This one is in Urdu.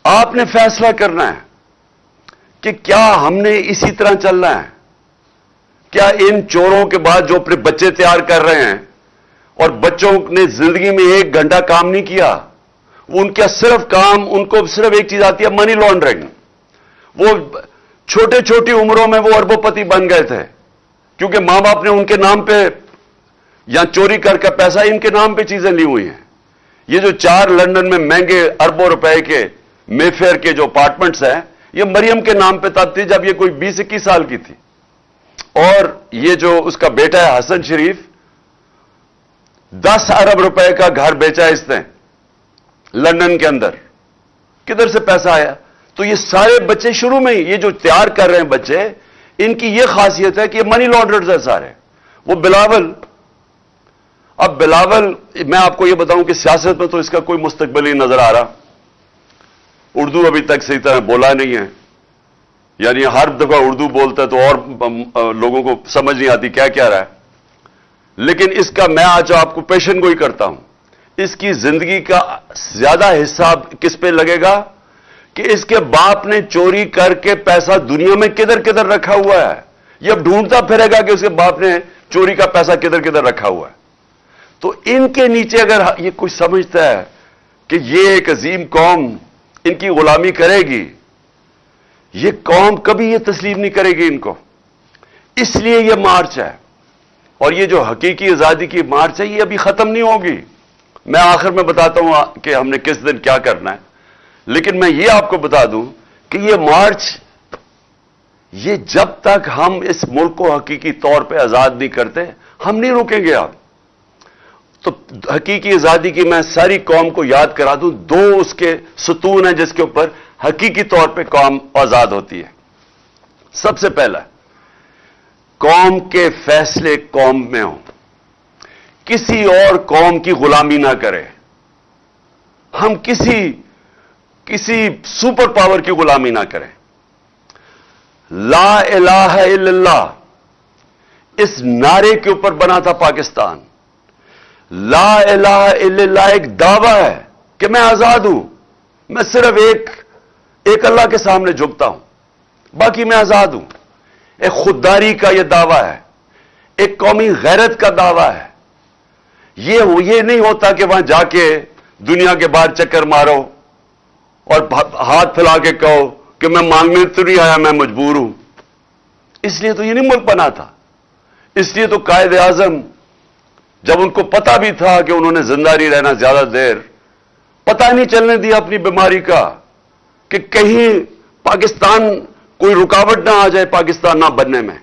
آپ نے فیصلہ کرنا ہے کہ کیا ہم نے اسی طرح چلنا ہے؟ کیا ان چوروں کے بعد جو اپنے بچے تیار کر رہے ہیں اور بچوں نے زندگی میں 1 گھنٹہ کام نہیں کیا، ان کا صرف کام، ان کو صرف ایک چیز آتی ہے، منی لانڈرنگ. وہ چھوٹی عمروں میں وہ اربوں پتی بن گئے تھے کیونکہ ماں باپ نے ان کے نام پہ یا چوری کر کے پیسہ ان کے نام پہ چیزیں لی ہوئی ہیں. یہ جو 4 لندن میں مہنگے اربوں روپے کے مے فیئر کے جو اپارٹمنٹس ہیں، یہ مریم کے نام پہ تب تھی جب یہ کوئی 20-21 سال کی تھی. اور یہ جو اس کا بیٹا ہے حسن شریف، 10 ارب روپے کا گھر بیچا اس نے لندن کے اندر. کدھر سے پیسہ آیا؟ تو یہ سارے بچے شروع میں ہی، یہ جو تیار کر رہے ہیں بچے، ان کی یہ خاصیت ہے کہ یہ منی لانڈررز ہیں سارے. وہ بلاول، اب بلاول میں آپ کو یہ بتاؤں کہ سیاست میں تو اس کا کوئی مستقبل ہی نظر آ رہا. اردو ابھی تک صحیح طرح بولا نہیں ہے، یعنی ہر دفعہ اردو بولتا ہے تو اور لوگوں کو سمجھ نہیں آتی کیا رہا ہے. لیکن اس کا میں آج آپ کو پیشن گوئی کرتا ہوں، اس کی زندگی کا زیادہ حصہ کس پہ لگے گا کہ اس کے باپ نے چوری کر کے پیسہ دنیا میں کدھر رکھا ہوا ہے. یہ اب ڈھونڈتا پھرے گا کہ اس کے باپ نے چوری کا پیسہ کدھر رکھا ہوا ہے. تو ان کے نیچے اگر یہ کوئی سمجھتا ہے کہ یہ ایک عظیم قوم ان کی غلامی کرے گی، یہ قوم کبھی یہ تسلیم نہیں کرے گی ان کو. اس لیے یہ مارچ ہے، اور یہ جو حقیقی آزادی کی مارچ ہے یہ ابھی ختم نہیں ہوگی. میں آخر میں بتاتا ہوں کہ ہم نے کس دن کیا کرنا ہے، لیکن میں یہ آپ کو بتا دوں کہ یہ مارچ، یہ جب تک ہم اس ملک کو حقیقی طور پہ آزاد نہیں کرتے ہم نہیں رکیں گے. آپ تو حقیقی آزادی کی میں ساری قوم کو یاد کرا دوں، 2 اس کے ستون ہیں جس کے اوپر حقیقی طور پہ قوم آزاد ہوتی ہے. سب سے پہلا، قوم کے فیصلے قوم میں ہوں، کسی اور قوم کی غلامی نہ کرے. ہم کسی سپر پاور کی غلامی نہ کریں. لا الہ الا اللہ اس نعرے کے اوپر بنا تھا پاکستان. لا الہ الا اللہ ایک دعویٰ ہے کہ میں آزاد ہوں، میں صرف ایک اللہ کے سامنے جھکتا ہوں، باقی میں آزاد ہوں. ایک خودداری کا یہ دعویٰ ہے، ایک قومی غیرت کا دعویٰ ہے. یہ نہیں ہوتا کہ وہاں جا کے دنیا کے باہر چکر مارو اور ہاتھ پھیلا کے کہو کہ میں مانگنے تو نہیں آیا، میں مجبور ہوں. اس لیے تو یہ نہیں ملک بنا تھا. اس لیے تو قائد اعظم جب ان کو پتا بھی تھا کہ انہوں نے زندہ نہیں رہنا زیادہ دیر، پتہ نہیں چلنے دیا اپنی بیماری کا کہ کہیں پاکستان کوئی رکاوٹ نہ آ جائے پاکستان نہ بننے میں.